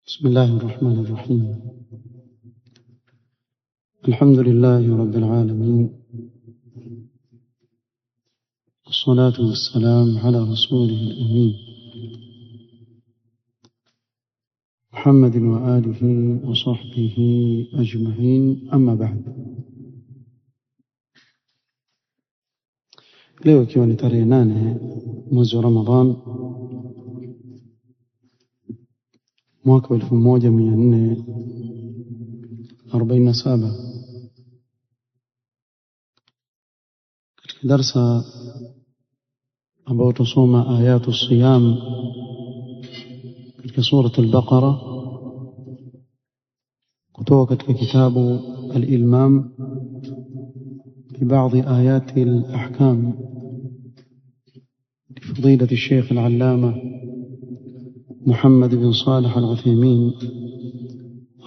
بسم الله الرحمن الرحيم. الحمد لله رب العالمين، والصلاة والسلام على رسوله الأمين محمد وآله وصحبه أجمعين، أما بعد. leo ikiwa ni tarehe 8 mwezi wa Ramadhan mwaka 1447, katika darsa ambao tusoma ayatu siyam katika sura al-Baqara kutoka katika kitabu al-Ilmam في بعض آيات الأحكام لفضيلة الشيخ العلامة محمد بن صالح العثيمين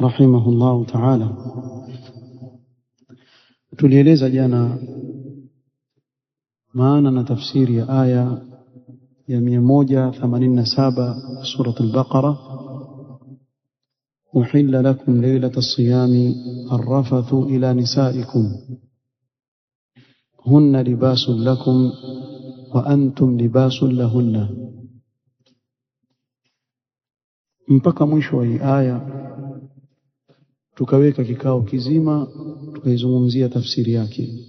رحمه الله تعالى. tulieleza jana maana na tafsiri ya aya ya 187 سورة البقرة: أحل لكم ليلة الصيام الرفث إلى نسائكم هن لباس لكم وأنتم لباس لهن. mpaka mwisho wa hii aya tukaweka kikao kizima tukaizungumzia tafsiri yake,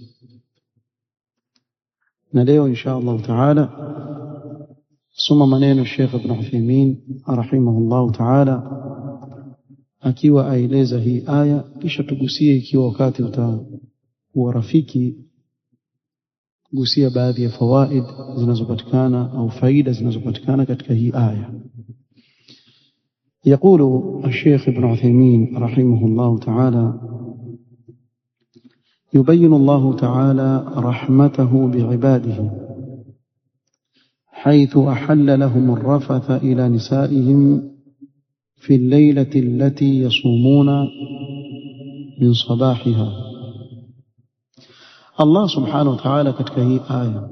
na leo insha Allah taala soma maneno Sheikh Ibn Uthaymeen rahimahullah taala akiwa aeleza hii aya, kisha tugusie ikiwa wakati utakuwa rafiki gusia baadhi ya fawaid zinazopatikana au faida zinazopatikana katika hii aya. يقول الشيخ ابن عثيمين رحمه الله تعالى: يبين الله تعالى رحمته بعباده حيث أحل لهم الرفث إلى نسائهم في الليلة التي يصومون من صباحها. الله سبحانه وتعالى katika hii aya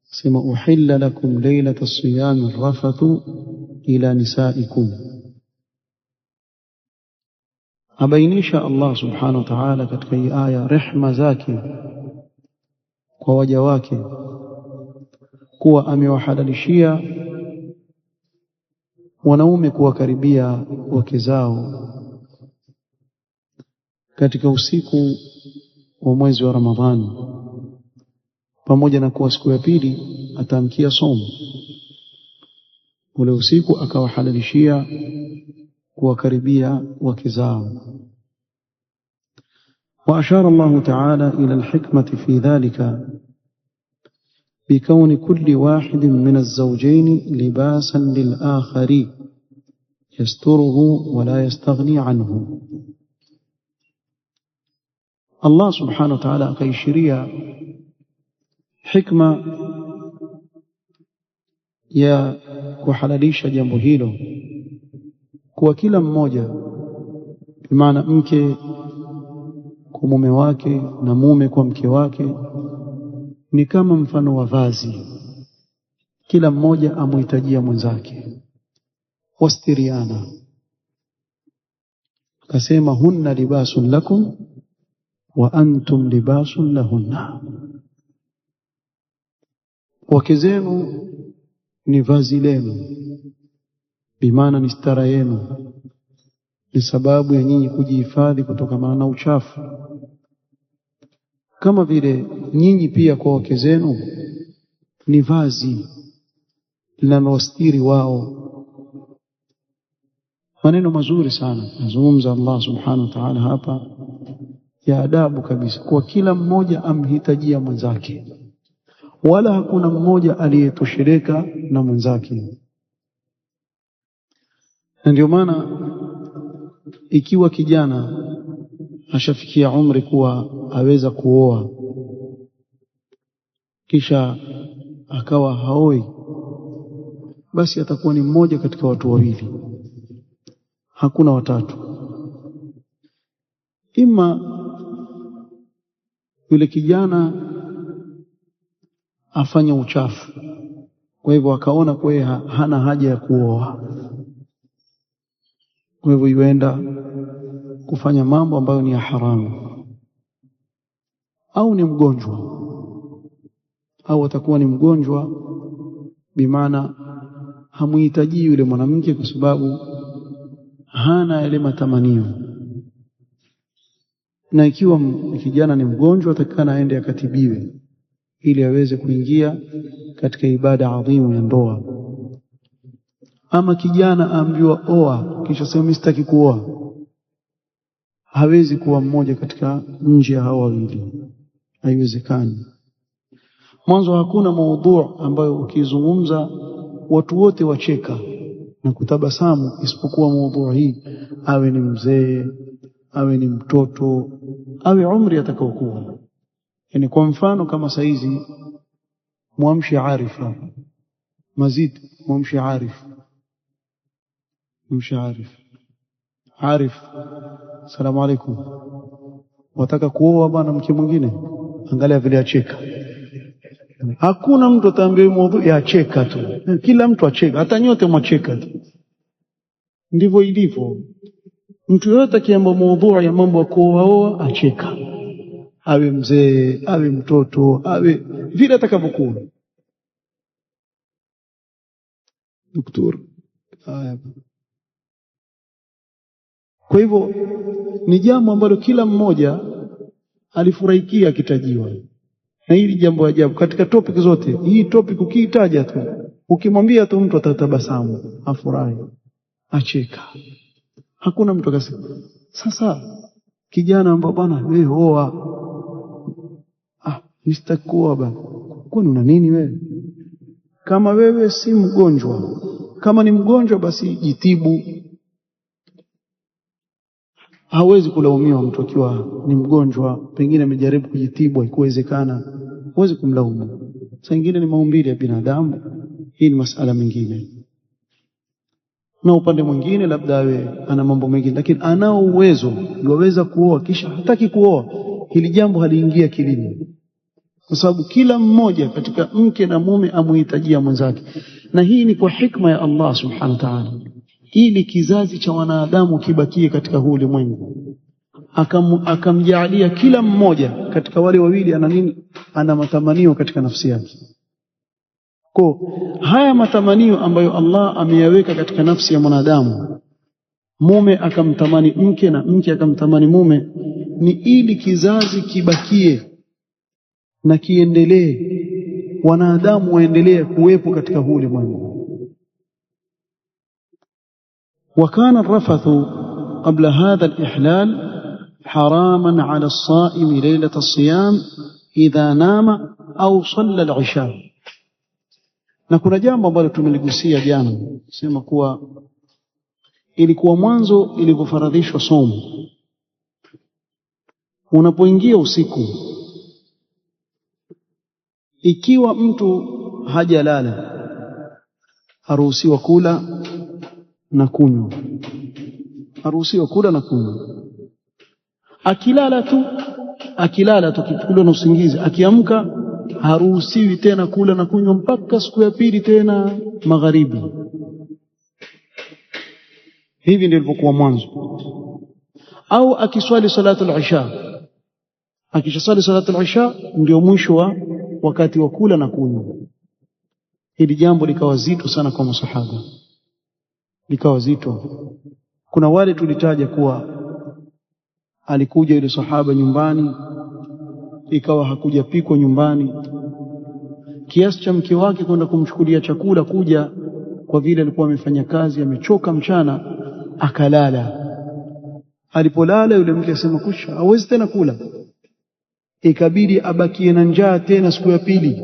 sema uhilla lakum laylata as-siyam ar-rafathu ila nisaikum. abainisha Allah subhanahu wa ta'ala katika hii aya rehma zake kwa waja wake kuwa amewahalalishia wanaume kuwakaribia wake zao katika usiku wa mwezi wa Ramadhani, pamoja na kuwa siku ya pili atamkia somo. Ule usiku akawahalalishia kuwakaribia wake zao. وأشار الله تعالى إلى الحكمة في ذلك بكون كل واحد من الزوجين لباسا للآخر يستره ولا يستغني عنه. Allah subhanahu wa ta'ala akaishiria hikma ya kuhalalisha jambo hilo kwa kila mmoja, maana mke kwa mume wake na mume kwa mke wake ni kama mfano wa vazi, kila mmoja amhitajia mwenzake, wastiriana. Akasema hunna libasun lakum wa antum libasun lahunna, wake zenu ni vazi lenu, bimaana ni stara yenu, ni sababu ya nyinyi kujihifadhi kutokana na uchafu, kama vile nyinyi pia kwa wake zenu ni vazi linalostiri wao. Maneno mazuri sana nazungumza Allah subhanahu wa ta'ala hapa ya adabu kabisa, kwa kila mmoja amhitajia mwenzake, wala hakuna mmoja aliyetosheleka na mwenzake. Na ndio maana ikiwa kijana ashafikia umri kuwa aweza kuoa kisha akawa haoi, basi atakuwa ni mmoja katika watu wawili, hakuna watatu. Ima yule kijana afanya uchafu, kwa hivyo akaona kwa hana haja ya kuoa, kwa hivyo yuenda kufanya mambo ambayo ni ya haramu, au ni mgonjwa, au atakuwa ni mgonjwa bimaana hamuhitaji yule mwanamke kwa sababu hana yale matamanio. Na ikiwa kijana ni mgonjwa, atakana aende akatibiwe ili aweze kuingia katika ibada adhimu ya ndoa. Ama kijana aambiwa oa kisha sema mimi sitaki kuoa, hawezi kuwa mmoja katika nje ya hao wawili, haiwezekani. Mwanzo hakuna maudhu ambayo ukizungumza watu wote wacheka na kutabasamu isipokuwa maudhu hii, awe ni mzee, awe ni mtoto, awe umri atakaokuwa. Yani kwa mfano kama saizi muamshi Arif Mazid, muamshi Arif, Arif, salamu alaykum, wataka kuoa bwana mke mwingine? Angalia vile acheka. Hakuna mtu ataambiwa maudhu ya acheka tu, kila mtu acheka, hata nyote mwacheka tu. Ndivyo ilivyo. Mtu yote akiamba maudhu ya mambo ya kuoa acheka, awe mzee, awe mtoto, awe vile atakavyokuwa. Daktari kwa hivyo ni jambo ambalo kila mmoja alifurahikia akitajiwa. Na hili jambo ajabu katika topic zote, hii topic ukiitaja tu, ukimwambia tu mtu atatabasamu, afurahi, acheka. Hakuna mtu akasema sasa kijana ambao bwana wewe oa, nistakuoa bwana, kwani una nini wewe? Kama wewe si mgonjwa, kama ni mgonjwa basi jitibu. Hawezi kulaumiwa mtu akiwa ni mgonjwa, pengine amejaribu kujitibu haikuwezekana, huwezi kumlaumu. Saa nyingine ni maumbile ya binadamu, hii ni masala mengine. Na upande mwingine labda awe ana mambo mengine, lakini anao uwezo, yuweza kuoa kisha hataki kuoa, hili jambo haliingia kilini, kwa sababu kila mmoja katika mke na mume amuhitajia mwenzake. Na hii ni kwa hikma ya Allah subhanahu wa ta'ala, ili kizazi cha wanadamu kibakie katika huu ulimwengu. Akamjalia kila mmoja katika wale wawili ana nini? Ana matamanio katika nafsi yake. Kwa haya matamanio ambayo Allah ameyaweka katika nafsi ya mwanadamu, mume akamtamani mke na mke akamtamani mume, ni ili kizazi kibakie na kiendelee, wanadamu waendelee kuwepo katika huu ulimwengu. وكان الرفث قبل هذا الإحلال حراما على الصائم ليلة الصيام إذا نام أو صلى العشاء. na kuna jambo ambalo tumeligusia jana, sema kuwa ilikuwa mwanzo ilivyofaradhishwa somo, unapoingia usiku, ikiwa mtu hajalala haruhusiwa kula na kunywa, haruhusiwa kula na kunywa. Akilala tu kipulwa na usingizi, akiamka haruhusiwi tena kula na kunywa mpaka siku ya pili tena magharibi. Hivi ndivyo ilivyokuwa mwanzo. Au akiswali salatu al-isha, akishaswali salatu al-isha ndio mwisho wa wakati wa kula na kunywa. Hili jambo likawa zito sana kwa masahaba, likawa zito. Kuna wale tulitaja kuwa alikuja yule sahaba nyumbani, ikawa hakuja pikwa nyumbani, kiasi cha mke wake kwenda kumchukulia chakula kuja, kwa vile alikuwa amefanya kazi, amechoka mchana, akalala. Alipolala yule mke asema kusha, hawezi tena kula, ikabidi abakie na njaa tena siku ya pili.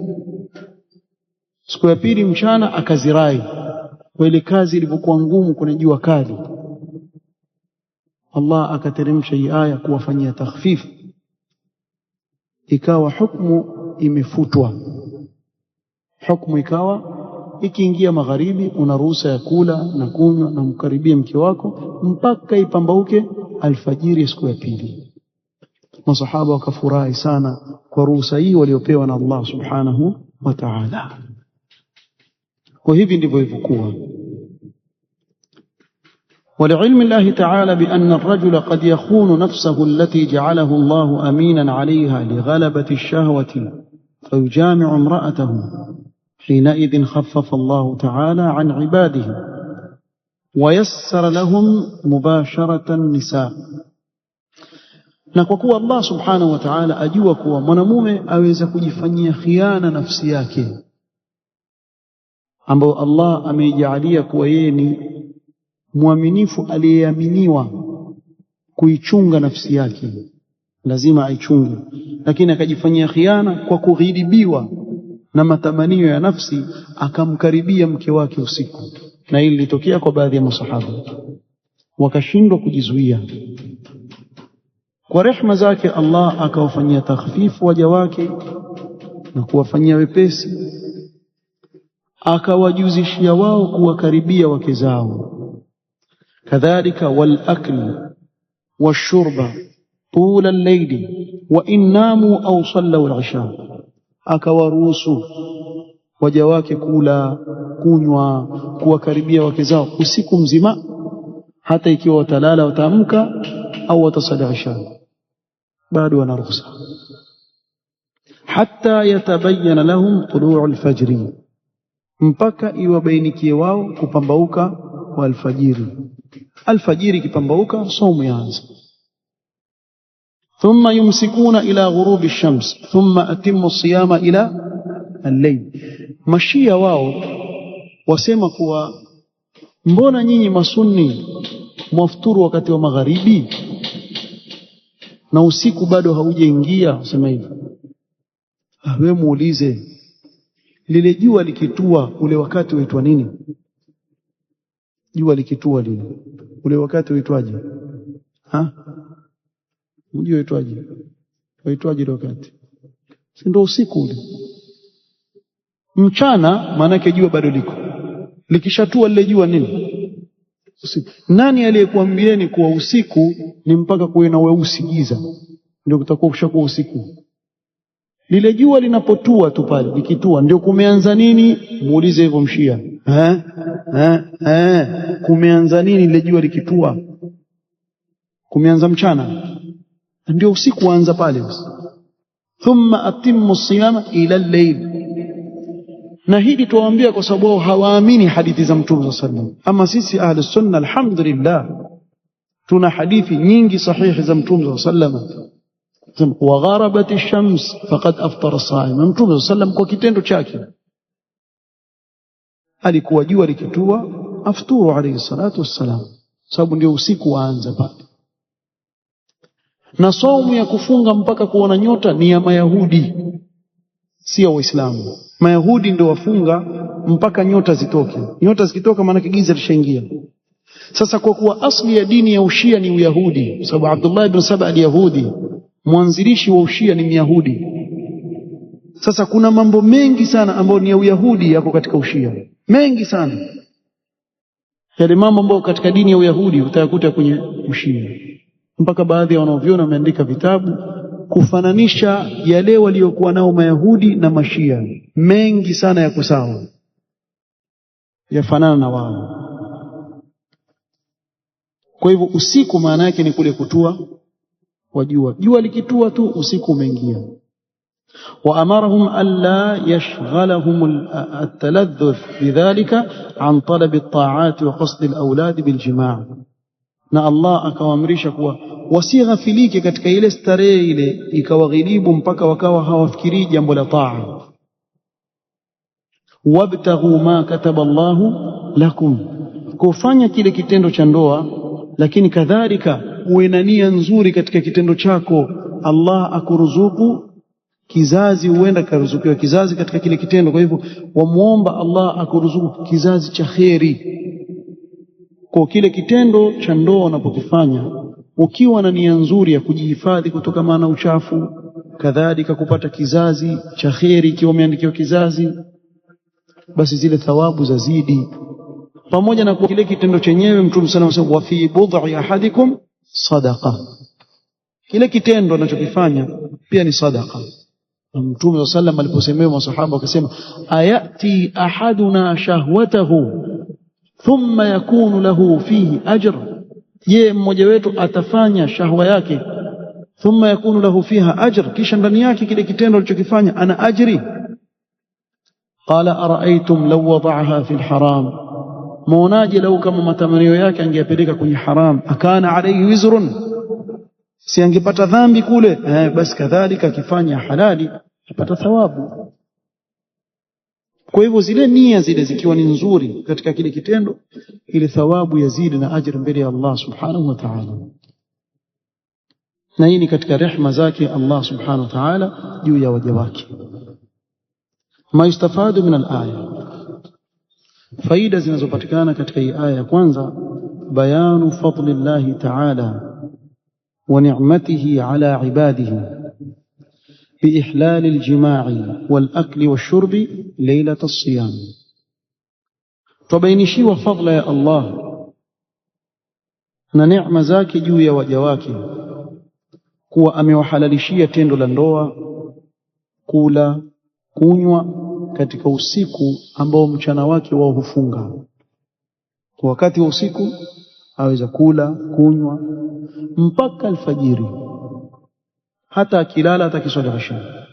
Siku ya pili mchana akazirai, kwa ile kazi ilivyokuwa ngumu kwenye jua kali. Allah akateremsha hii aya kuwafanyia takhfif, ikawa hukumu imefutwa. Hukumu ikawa ikiingia magharibi una ruhusa ya kula na kunywa na mkaribie mke wako mpaka ipambauke alfajiri ya siku ya pili. Masahaba wakafurahi sana kwa ruhusa hii waliopewa na Allah subhanahu wa ta'ala. Kwa hivi ndivyo ilivyokuwa. ولعلم الله تعالى بأن الرجل قد يخون نفسه التي جعله الله أمينا عليها لغلبة الشهوة فيجامع امرأته، حينئذ خفف الله تعالى عن عباده ويسر لهم مباشرة النساء. Na kwa kuwa Allah subhanahu wa ta'ala ajua kuwa mwanamume aweza kujifanyia khiana nafsi yake, ambao Allah ameijalia kuwa yeye ni mwaminifu aliyeaminiwa kuichunga nafsi yake, lazima aichunge, lakini akajifanyia khiana kwa kughilibiwa na matamanio ya nafsi, akamkaribia mke wake usiku. Na hili litokea kwa baadhi ya masahaba, wakashindwa kujizuia. Kwa rehema zake Allah akawafanyia takhfifu waja wake na kuwafanyia wepesi, akawajuzishia wao kuwakaribia wake zao. Kadhalika wal akli washurba طول الليل وإن ناموا أو صلوا العشاء, akawaruhusu waja wake kula, kunywa, kuwakaribia wake zao usiku mzima, hata ikiwa watalala, wataamka au watasali isha, bado wana ruhusa, hatta yatabayyana lahum tuluu alfajri, mpaka iwabainikie wao kupambauka kwa alfajiri. Alfajiri kipambauka, saumu yaanza. ثم يمسكون إلى غروب الشمس ثم أتموا الصيام إلى الليل. Mashia wao wasema kuwa mbona nyinyi masunni mwafuturu wakati wa magharibi na usiku bado haujaingia? Wasema hivi. Wewe muulize, lile jua likitua ule wakati huitwa nini? Jua likitua lile ule wakati huitwaje? Unajua huitwaje? Huitwaje wakati? Si ndio usiku ule? Mchana maana yake jua bado liko. Likishatua lile jua nini? Usiku. Nani aliyekuambieni kuwa usiku ni mpaka kuwe na weusi giza ndio kutakuwa kushakuwa usiku? Lile jua linapotua tu pale, likitua ndio kumeanza nini? Muulize hivyo mshia. Kumeanza nini lile jua likitua? Kumeanza mchana. Ndio usiku waanza pale. Thumma atimmu siyama ila al-layl. Na hili tuwaambia kwa sababu hawaamini hadithi za Mtume sallallahu alaihi wasallam. Ama sisi ahli sunna alhamdulillah tuna hadithi nyingi sahihi za Mtume sallallahu alaihi wasallam. Wa gharabat ash-shams faqad aftara as-sa'im. Mtume sallallahu alaihi wasallam kwa kitendo chake alikuwa jua likitua afturu alayhi salatu wassalam, sababu ndio usiku waanza pale. Na saumu ya kufunga mpaka kuona nyota ni ya Mayahudi, si ya Waislamu. Mayahudi ndio wafunga mpaka nyota zitoke. Nyota zikitoka maana giza lishaingia. Sasa kwa kuwa asli ya dini ya Ushia ni Uyahudi, sababu Abdullah ibn Saba al-Yahudi mwanzilishi wa Ushia ni Myahudi. Sasa kuna mambo mengi sana ambayo ni ya Uyahudi yako katika Ushia, mengi sana. Yale mambo ambayo katika dini ya Uyahudi utayakuta kwenye Ushia, mpaka baadhi ya wanaoviona wameandika vitabu kufananisha yale waliokuwa nao Mayahudi na Mashia. Mengi sana ya kusawa yafanana na wao. Kwa hivyo usiku maana yake ni kule kutua kwa jua. Jua likitua tu usiku umeingia. وأمرهم ألا يشغلهم التلذذ بذلك عن طلب الطاعات وقصد الأولاد بالجماع. Na Allah akawaamrisha kuwa wasighafilike katika ile starehe ile ikawaghilibu mpaka wakawa hawafikiri jambo la taa. Wabtaghu ma kataba Allahu lakum, kufanya kile kitendo cha ndoa, lakini kadhalika uwe na nia nzuri katika kitendo chako. Allah akuruzuku kizazi, huenda karuzukiwa kizazi katika kile kitendo. Kwa hivyo wamuomba Allah akuruzuku kizazi cha kheri kwa kile kitendo cha ndoa unapokifanya, ukiwa na nia nzuri ya kujihifadhi kutokana na uchafu, kadhalika kupata kizazi cha kheri. Ikiwa umeandikiwa kizazi, basi zile thawabu zazidi. Pamoja na kile kitendo chenyewe Mtume sallallahu alayhi wasallam, wa fi bud'i ahadikum sadaqa, kile kitendo anachokifanya pia ni sadaqa. Mtume sallallahu alayhi wasallam aliposemewa masahaba wakasema, ayati ahaduna shahwatahu thumma yakunu lahu fihi ajr, je mmoja wetu atafanya shahwa yake thumma yakunu lahu fiha ajr, kisha ndani yake kile kitendo alichokifanya ana ajri? Qala ara'aytum law wada'aha fi al-haram, muonaje lau kama matamanio yake angeyapeleka kwenye haram, akana alayhi wizrun, si angepata dhambi kule? Basi kadhalika akifanya halali apata thawabu. Kwa hivyo zile nia zile zikiwa ni nzuri katika kile kitendo, ile thawabu yazidi na ajira mbele ya Allah subhanahu wa ta'ala. Na hii ni katika rehema zake Allah subhanahu wa ta'ala juu ya waja wake. Ma yustafadu min al-aya, faida zinazopatikana katika hii aya ya kwanza, bayanu fadlillahi ta'ala wa ni'matihi ala ibadihi بإحلال الجماع والأكل والشرب ليلة الصيام. تبينشي فضل يا الله نعم زاكي juu ya waja wake kuwa amewahalalishia tendo la ndoa, kula, kunywa katika usiku ambao mchana wake wao hufunga. Kwa wakati wa usiku aweza kula, kunywa mpaka alfajiri. Hata akilala atakiswali isha,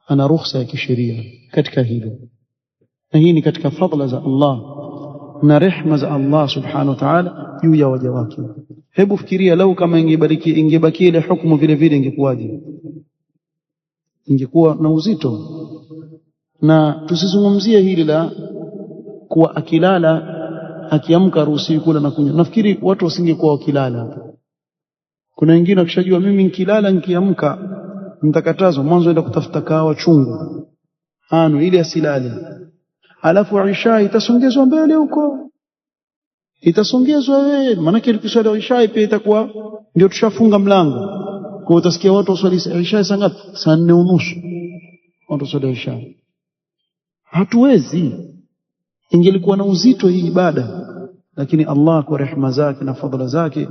ana ruhusa ya kisheria katika hilo. Na hii ni katika fadhila za Allah na rehema za Allah subhanahu wa ta'ala juu ya waja wake. Hebu fikiria lau kama ingebaki ile hukumu vile vile, ingekuwaje? Ingekuwa na uzito. Na tusizungumzie hili la kuwa akilala akiamka ruhusi kula na kunywa. Nafikiri watu wasingekuwa wakilala. Kuna wengine wakishajua mimi nikilala nikiamka nitakatazwa, mwanzo enda kutafuta kahawa chungu ili asilale, alafu isha itasongezwa mbele huko, itasongezwa wewe, maana yake ikiswali isha pia itakuwa ndio tushafunga mlango. Kwa utasikia watu waswali isha saa ngapi? Saa 4:30 watu waswali isha. Hatuwezi, ingelikuwa na uzito hii ibada, lakini Allah kwa rehema zake na fadhila zake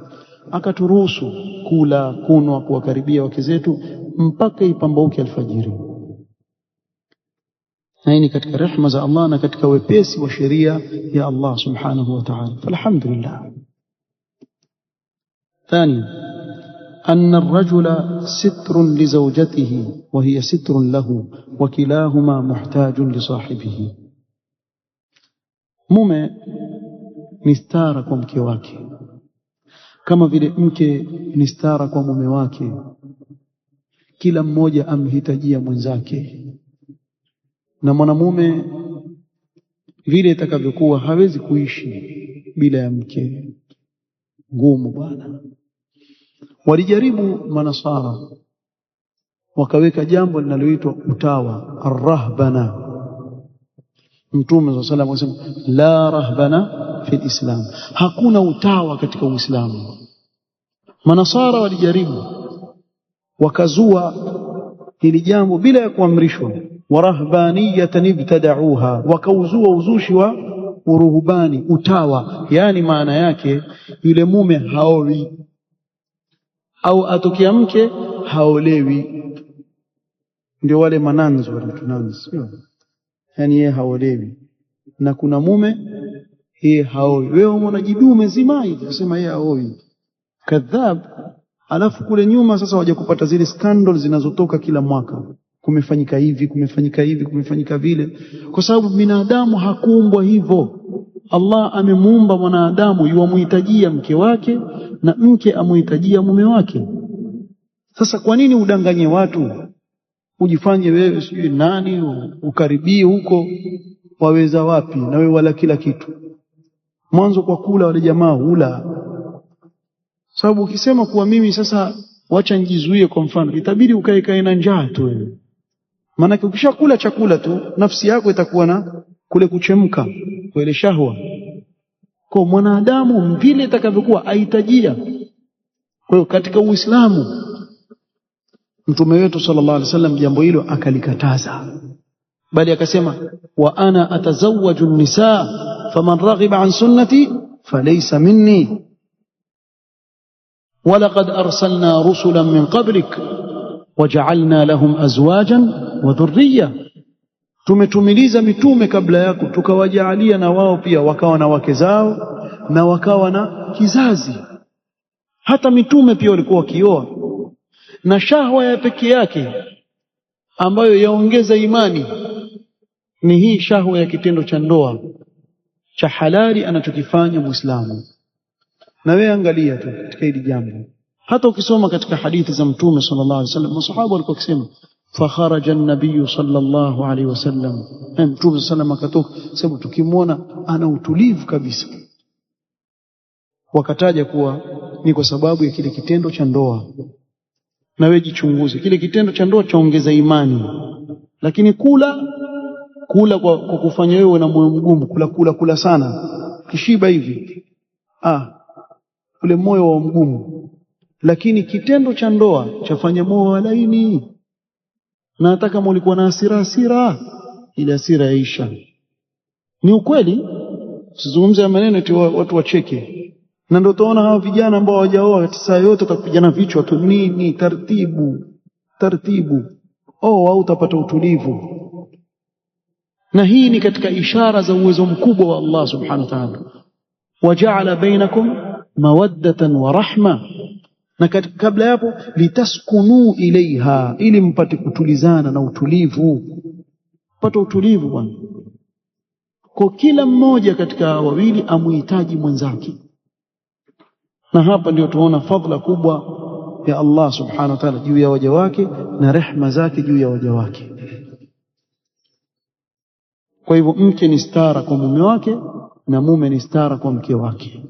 akaturuhusu kula, kunwa, kuwakaribia wake zetu mpaka ipambauke alfajiri. Na hii ni katika rehema za Allah na katika wepesi wa sheria ya Allah subhanahu wa ta'ala. Alhamdulillah. ثانيا أن الرجل ستر لزوجته وهي ستر له وكلاهما محتاج لصاحبه. mume ni stara kwa mke wake kama vile mke ni stara kwa mume wake. Kila mmoja amhitajia mwenzake, na mwanamume vile itakavyokuwa hawezi kuishi bila ya mke. Ngumu bwana. Walijaribu manasara wakaweka jambo linaloitwa utawa, arrahbana. Mtume sallallahu alayhi wasallam alisema la rahbana fi islam, hakuna utawa katika Uislamu. Manasara walijaribu wakazua hili jambo bila ya kuamrishwa, warahbaniyatan ibtada'uha, wakauzua uzushi wa uruhbani, utawa. Yani maana yake yule mume haowi au atokea mke haolewi, ndio wale mananzi wale tunanzi, yani yeye haolewi na kuna mume yeye haowi. Wewe unajidume zima hivi unasema yeye haowi, kadhab. Alafu kule nyuma sasa waje kupata zile scandals zinazotoka kila mwaka, kumefanyika hivi, kumefanyika hivi, kumefanyika vile, kwa sababu binadamu hakuumbwa hivyo. Allah amemuumba mwanadamu yuamhitajia mke wake na mke amhitajia mume wake. Sasa kwa nini udanganye watu, ujifanye wewe sijui nani, ukaribie huko? Waweza wapi? Na wewe wala kila kitu. Mwanzo kwa kula wale jamaa hula, sababu ukisema kuwa mimi sasa wacha nijizuie, kwa mfano itabidi ukae na njaa tu wewe. Maana ukishakula chakula tu nafsi yako itakuwa na kule kuchemka kwa ile shahwa. Kwa mwanadamu vile itakavyokuwa ahitajia. Kwa hiyo katika Uislamu Mtume wetu sallallahu alaihi wasallam jambo hilo akalikataza, bali akasema wa ana atazawwaju an-nisaa faman raghiba an sunnati falaysa minni walaqad arsalna rusulan min qablik waja'alna lahum azwajan wa dhurriyya. tumetumiliza mitume kabla yako, tukawajaalia na wao pia wakawa na wake zao na wakawa na kizazi. Hata mitume pia walikuwa wakioa. Na shahwa ya pekee yake ambayo yaongeza imani ni hii shahwa ya kitendo cha ndoa cha halali anachokifanya Muislamu. Na wewe angalia tu katika hili jambo, hata ukisoma katika hadithi za Mtume sallallahu alaihi wasallam, masahaba walikuwa wakisema fakharaja an-nabiy sallallahu alaihi wasallam, Mtume sallallahu akatoka, sababu tukimwona ana utulivu kabisa, wakataja kuwa ni kwa sababu ya kile kitendo cha ndoa. Na wewe jichunguze, kile kitendo cha ndoa chaongeza imani, lakini kula kwa kufanya wewe na moyo mgumu, kula sana kishiba hivi, ule moyo wa mgumu. Lakini kitendo cha ndoa chafanya moyo wa laini, na hata kama ulikuwa na hasira ile hasira yaisha. Ni ukweli, usizungumze maneno eti watu wacheke. Na ndio tunaona hawa vijana ambao hawajaoa saa yote utakupigana vichwa tu, nini taratibu au utapata utulivu. Na hii ni katika ishara za uwezo mkubwa wa Allah subhanahu wa ta'ala. Waja'ala bainakum mawaddatan wa rahma, na kabla hapo litaskunu ilaiha, ili mpate kutulizana na utulivu. Pata utulivu bwana. Kwa kila mmoja katika wawili amuhitaji mwenzake. Na hapa ndio tuona fadhila kubwa ya Allah subhanahu wa ta'ala juu ya waja wake na rehema zake juu ya waja wake. Kwa hivyo mke ni stara kwa mume wake na mume ni stara kwa mke wake.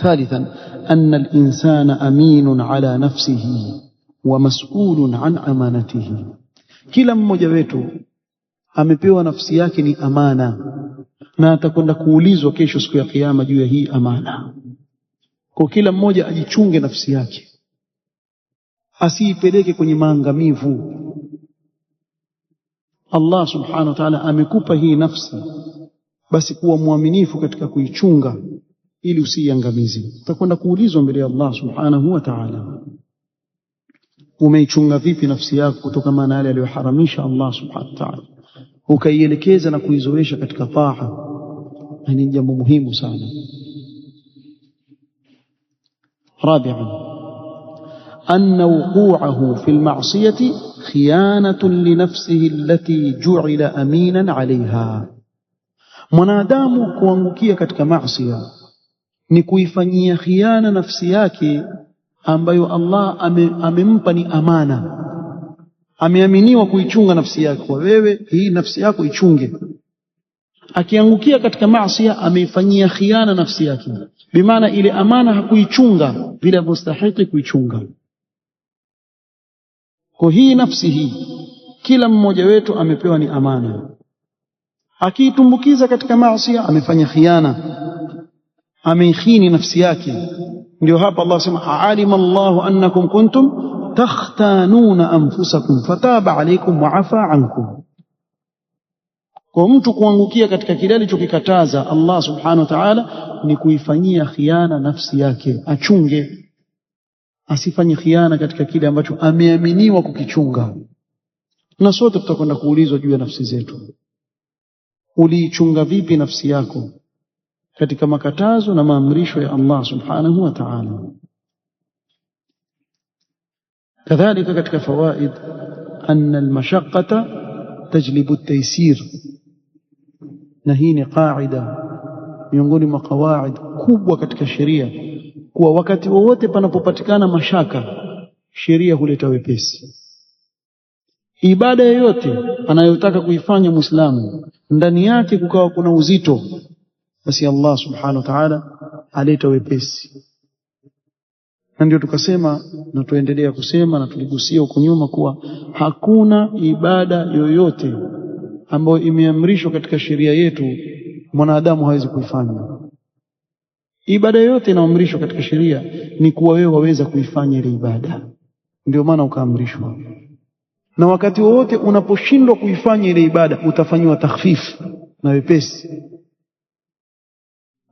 ثالثا أن الإنسان أمين على نفسه ومسؤول عن أمانته. kila mmoja wetu amepewa nafsi yake ni amana, na atakwenda kuulizwa kesho siku ya kiyama juu ya hii amana. Kwa kila mmoja ajichunge nafsi yake, asiipeleke kwenye maangamivu. Allah subhanahu wa ta'ala amekupa hii nafsi, basi kuwa muaminifu katika kuichunga ili usiiangamize. Utakwenda kuulizwa mbele ya Allah subhanahu wa ta'ala, umeichunga vipi nafsi yako kutoka maana yale aliyoharamisha Allah subhanahu wa ta'ala, ukaielekeza na kuizoesha katika taa. Ni jambo muhimu sana. رابعا أن وقوعه في المعصية خيانة لنفسه التي جعل أمينا عليها. mwanadamu kuangukia katika maasiya ni kuifanyia khiana nafsi yake ambayo Allah amempa ni amana, ameaminiwa kuichunga nafsi yake. Kwa wewe hii nafsi yako ichunge. Akiangukia katika maasiya ameifanyia khiana nafsi yake, bimaana ile amana hakuichunga vile anastahili kuichunga. Kwa hii nafsi hii kila mmoja wetu amepewa ni amana. Akiitumbukiza katika maasiya amefanya khiana, ameikhini nafsi yake. Ndio hapa Allah sema alima Allahu annakum kuntum takhtanuna anfusakum fataba alaykum wa afa ankum. Kwa mtu kuangukia katika kile alichokikataza Allah subhanahu wa ta'ala ni kuifanyia khiana nafsi yake. Achunge asifanye khiana katika kile ambacho ameaminiwa kukichunga. Na sote tutakwenda kuulizwa juu ya nafsi zetu. Uliichunga vipi nafsi yako katika makatazo na maamrisho ya Allah subhanahu wa ta'ala? kadhalika katika fawaid anna almashaqqata tajlibu at-taysir. Na hii ni qaida miongoni mwa qawaid kubwa katika sheria, kuwa wakati wowote panapopatikana mashaka sheria huleta wepesi. Ibada yoyote anayotaka kuifanya Muislamu ndani yake kukawa kuna uzito, basi Allah subhanahu wa ta'ala aleta wepesi. Na ndio tukasema na tuendelea kusema na tuligusia huko nyuma kuwa hakuna ibada yoyote ambayo imeamrishwa katika sheria yetu mwanadamu hawezi kuifanya. Ibada yoyote inaamrishwa katika sheria ni kuwa wewe waweza kuifanya ile ibada, ndio maana ukaamrishwa. Na wakati wowote unaposhindwa kuifanya ile ibada utafanywa takhfif na wepesi.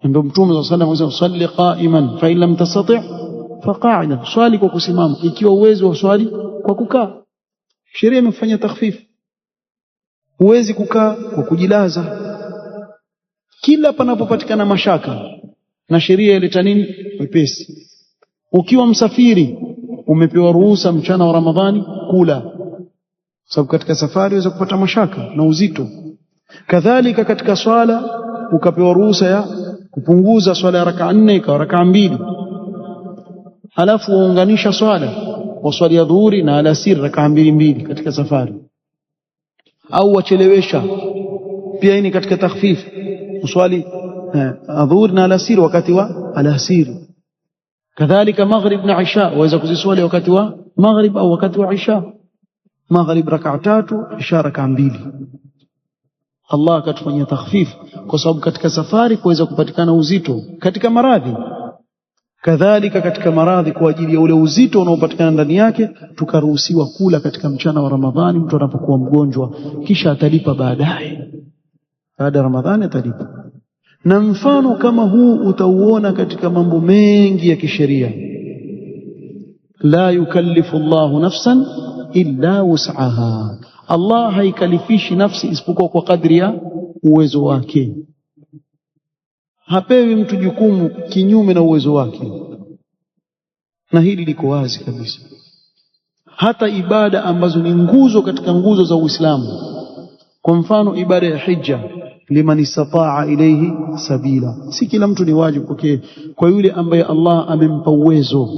Ndio Mtume sallallahu alayhi wasallam salli qa'iman fa in lam tastati' fa qa'idan, swali kwa kusimama, ikiwa uwezo wa swali kwa kukaa. Sheria imefanya takhfif. huwezi kukaa kwa kujilaza. Kila panapopatikana mashaka na sheria ileta nini? Wepesi. Ukiwa msafiri umepewa ruhusa mchana wa Ramadhani kula, sababu katika safari unaweza kupata mashaka na uzito. Kadhalika katika swala ukapewa ruhusa ya kupunguza swala ya rak'a 4 ikawa rak'a 2, halafu waunganisha swala wa swali ya dhuhuri na alasiri rak'a 2 katika safari, au wachelewesha pia. Hii ni katika takhfif, uswali adhuhuri na alasiri wakati wa alasiri. Kadhalika maghrib na isha waweza kuziswali wakati wa maghrib au wakati wa isha. Maghrib rak'a 3, isha rak'a 2. Allah akatufanyia takhfif kwa sababu katika safari kuweza kupatikana uzito. Katika maradhi kadhalika, katika maradhi kwa ajili ya ule uzito unaopatikana ndani yake, tukaruhusiwa kula katika mchana wa Ramadhani mtu anapokuwa mgonjwa, kisha atalipa baadaye, baada ya Ramadhani atalipa. Na mfano kama huu utauona katika mambo mengi ya kisheria. La yukallifu Allahu nafsan illa wus'aha, Allah haikalifishi nafsi isipokuwa kwa kadri ya uwezo wake. Hapewi mtu jukumu kinyume na uwezo wake, na hili liko wazi kabisa. Hata ibada ambazo ni nguzo katika nguzo za Uislamu, kwa mfano ibada ya hija, liman istataa ilayhi sabila, si kila mtu ni wajibu kwake. Kwa yule ambaye Allah amempa uwezo,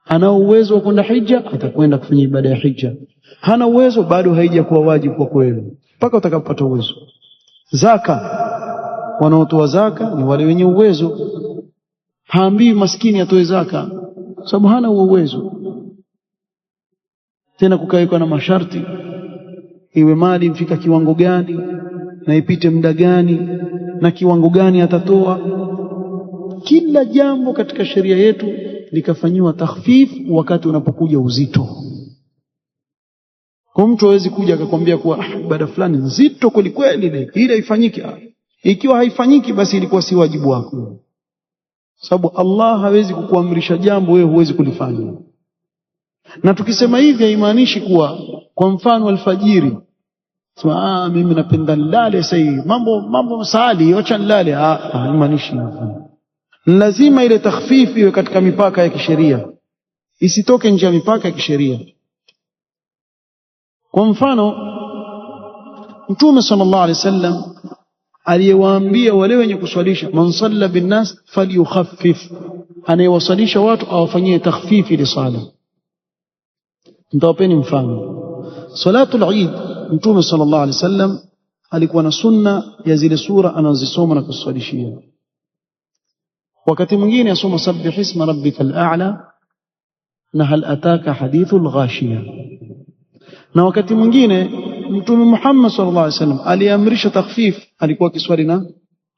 ana uwezo wa kwenda hija, atakwenda kufanya ibada ya hija. Hana uwezo, bado haijakuwa wajibu kwa kweli mpaka utakapopata uwezo. Zaka, wanaotoa zaka ni wale wenye uwezo. Haambii maskini atoe zaka sababu hana uwezo. Tena kukawekwa na masharti, iwe mali mfika kiwango gani na ipite muda gani na kiwango gani atatoa. Kila jambo katika sheria yetu likafanywa takhfif wakati unapokuja uzito. Kwa mtu hawezi kuja akakwambia kuwa ibada fulani nzito kweli kweli ile haifanyiki. Ikiwa haifanyiki basi ilikuwa si wajibu wako, sababu Allah hawezi kukuamrisha jambo wewe huwezi kulifanya. Na tukisema hivi haimaanishi kuwa kwa mfano alfajiri sema mimi napenda nilale sasa, mambo sali acha nilale, haimaanishi hivyo. Lazima ile takhfifi iwe katika mipaka ya kisheria, isitoke nje ya mipaka ya kisheria. Kwa mfano Mtume sallallahu alaihi wasallam aliyewaambia wale wenye kuswalisha, man salla bin nas falyukhaffif, anayewasalisha watu awafanyie takhfifi li sala. Nitawapeni mfano. Salatul Eid, Mtume sallallahu alaihi wasallam alikuwa na sunna ya zile sura anazisoma na kuswalishia. Wakati mwingine asoma sabbih isma rabbikal a'la na hal ataka hadithul ghashiya. Na wakati mwingine Mtume Muhammad sallallahu alaihi wasallam aliamrisha takhfif, alikuwa kiswali na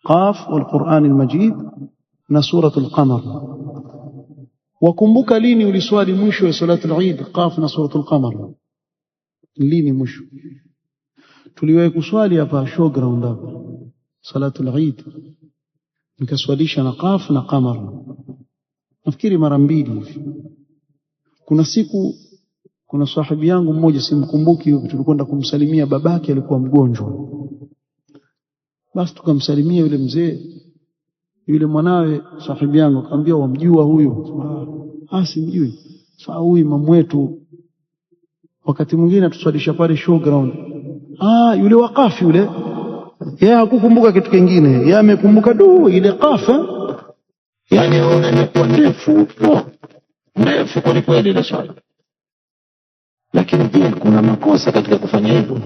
Qaf wal Qur'an al-Majid na suratul Qamar. Wakumbuka lini uliswali mwisho wa salatul Eid Qaf na suratul Qamar? Lini mwisho? Tuliwahi kuswali hapa showground hapa salatul Eid, nikaswalisha na Qaf na Qamar nafikiri mara 2 hivi. Kuna siku kuna sahibi yangu mmoja simkumbuki yupi, tulikwenda kumsalimia babake, alikuwa mgonjwa. Basi tukamsalimia yule mzee, yule mwanawe sahibi yangu akamwambia wamjua huyu? Simjui. Sasa huyu imamu wetu wakati mwingine tuswalisha pale showground. Yule wakafi yule. Yeye hakukumbuka kitu kingine, yeye amekumbuka ile kafa. Yani unakuwa ndefu kwa kweli ile swala. Lakini pia kuna makosa katika kufanya hivyo.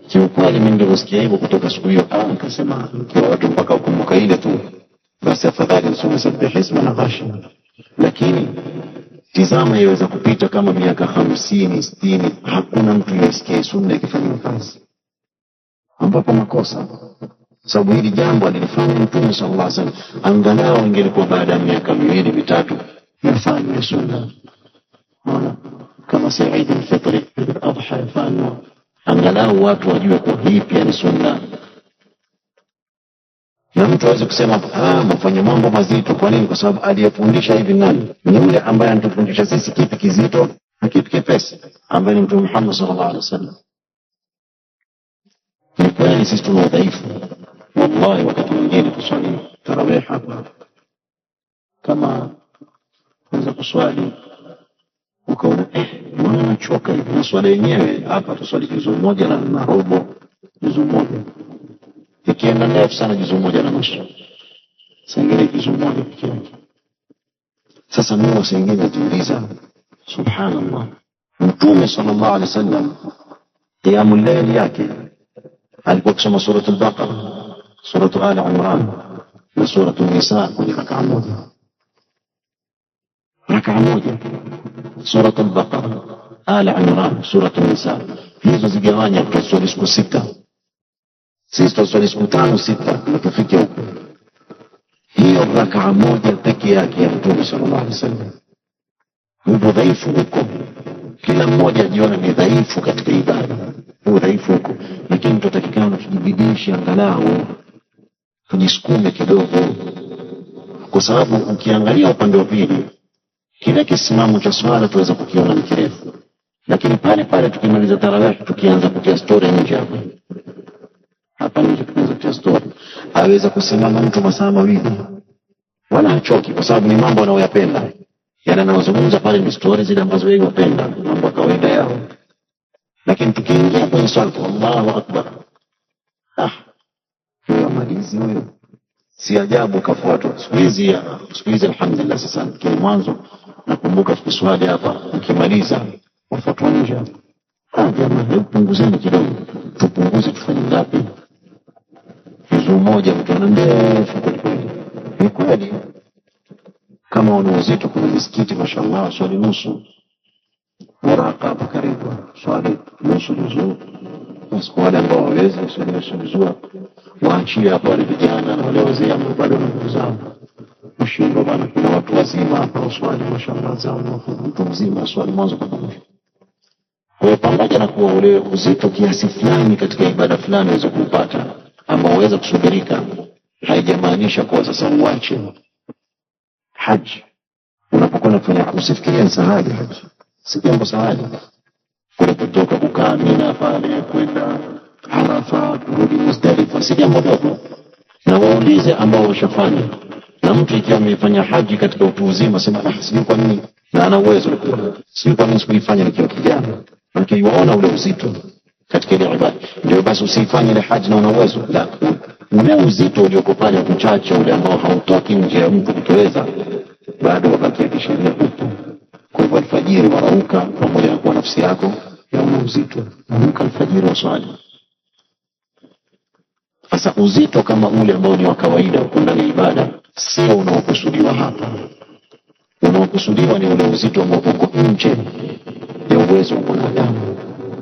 Kiukweli mimi niliposikia hivyo kutoka siku hiyo nikasema kwa watu mpaka ukumbuka ile tu, basi afadhali nisome sabbih isma na ghashiya. Lakini tizama, iweza kupita kama miaka 50 60 hakuna mtu yasikie sunna ikifanywa kazi, ambapo makosa. Sababu hili jambo alilifanya Mtume sallallahu alaihi wasallam, angalau ingelikuwa baada ya miaka 2 3 yafanywe sunna. Kama si Eid al-Fitr, Adha, yafanywa angalau watu wajue kwa hii pia ni sunna. Na mtu aweze kusema mfanye mambo mazito. Kwa nini? Kwa sababu aliyefundisha hivi nani? Ni yule ambaye anatufundisha sisi kipi kizito na kipi kipesi, ambaye ni Mtume Muhammad sallallahu alaihi wasallam. Ni kweli sisi tuna udhaifu wallahi. Wakati mwingine kuswali tarawih hapa, kama unaweza kuswali ukaona mbona nachoka hivi, na swala yenyewe hapa tuswali juzu moja na robo, juzu moja ikienda ndefu sana juzu moja na nusu, sengine juzu moja pekee yake. Sasa mimi wasengine najiuliza, subhanallah, Mtume sallallahu alaihi wasallam qiyamul layl yake alikuwa kusoma suratul Baqara, suratul Ali Imran na suratul Nisa kwenye rakaa moja. Rakaa moja suratul Baqara, Ali Imran, suratul Nisa, hizo zigawanya kwa swali siku 6. Sisi tuswali siku 5 6 na tufike huko. Hiyo rakaa moja pekee yake ya Mtume sallallahu alaihi wasallam. Ndio dhaifu huko. Kila mmoja ajiona ni dhaifu katika ibada. Huo dhaifu huko. Lakini tutatakikana tujibidishe angalau tujisukume kidogo. Kwa sababu ukiangalia upande wa pili, kile kisimamo cha swala tuweza kukiona ni kirefu. Lakini pale pale tukimaliza tarawih tukianza kutia story nje hapa. Hapa nje tukianza kutia story, aweza kusimama mtu masaa mawili wala hachoki, kwa sababu ni mambo anayoyapenda. Yale anayozungumza pale ni stories zile ambazo yeye anapenda, mambo kawaida yao. Lakini tukiingia kwenye swala, Allahu Akbar, huyo malizi huyo, si ajabu kafuatwa. Siku hizi alhamdulillah. Sasa kwa mwanzo nakumbuka tukiswali hapa, ukimaliza wafuatwa nje. Jamaa, punguzeni kidogo, tupunguze, tufanye ngapi? Juzu moja mtu ndefu kweli. Ni kweli kama una uzito kwenye misikiti, mashallah, swali nusu waraka hapa karibu, swali nusu juzu. Basi kwa wale ambao waweza swali nusu juzu waachie hapo, wale vijana na wale wazee ambao bado na nguvu zao. Mshindo bana, kuna watu wazima hapa swali mashallah zao, na mtu mzima swali mwanzo kwa mwisho. Kwa pamoja na kuwa ule uzito kiasi fulani katika ibada fulani unaweza kupata ama uweza kusubirika, haijamaanisha kwa sasa uache haji. Unapokuwa unafanya usifikirie sahali haji, si jambo sahali. Kule kutoka kukaa Mina pale kwenda Arafa kurudi Muzdalifa si jambo dogo. Na waulize ambao washafanya, na mtu ikiwa amefanya haji katika utu uzima sema sijui kwa nini, na ana uwezo mkubwa, sijui kwa nini sikuifanya nikiwa kijana. Ukiwaona ule uzito katika ile ibada, ndio basi usifanye ile haji na una uwezo. La, ule uzito ulioko pale mchache ule ambao hautoki nje ya mtu kutoweza, bado wakati kisheria upo. Kwa hivyo alfajiri warauka pamoja na kwa nafsi yako ya ule uzito, amka alfajiri waswali. Sasa uzito kama ule ambao ni wa kawaida uko ndani ya ibada sio unaokusudiwa hapa. Unaokusudiwa ni ule uzito ambao uko nje ya uwezo wa mwanadamu.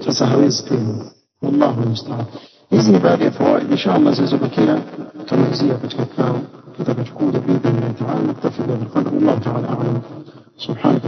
Sasa hawezi tena. Wallahu musta'an. Hizi ni baadhi ya fawaid inshallah zilizobakia tutamalizia katika kikao kitakachokuja باذن الله تعالى. نكتفي بهذا القدر. الله تعالى اعلم. سبحانك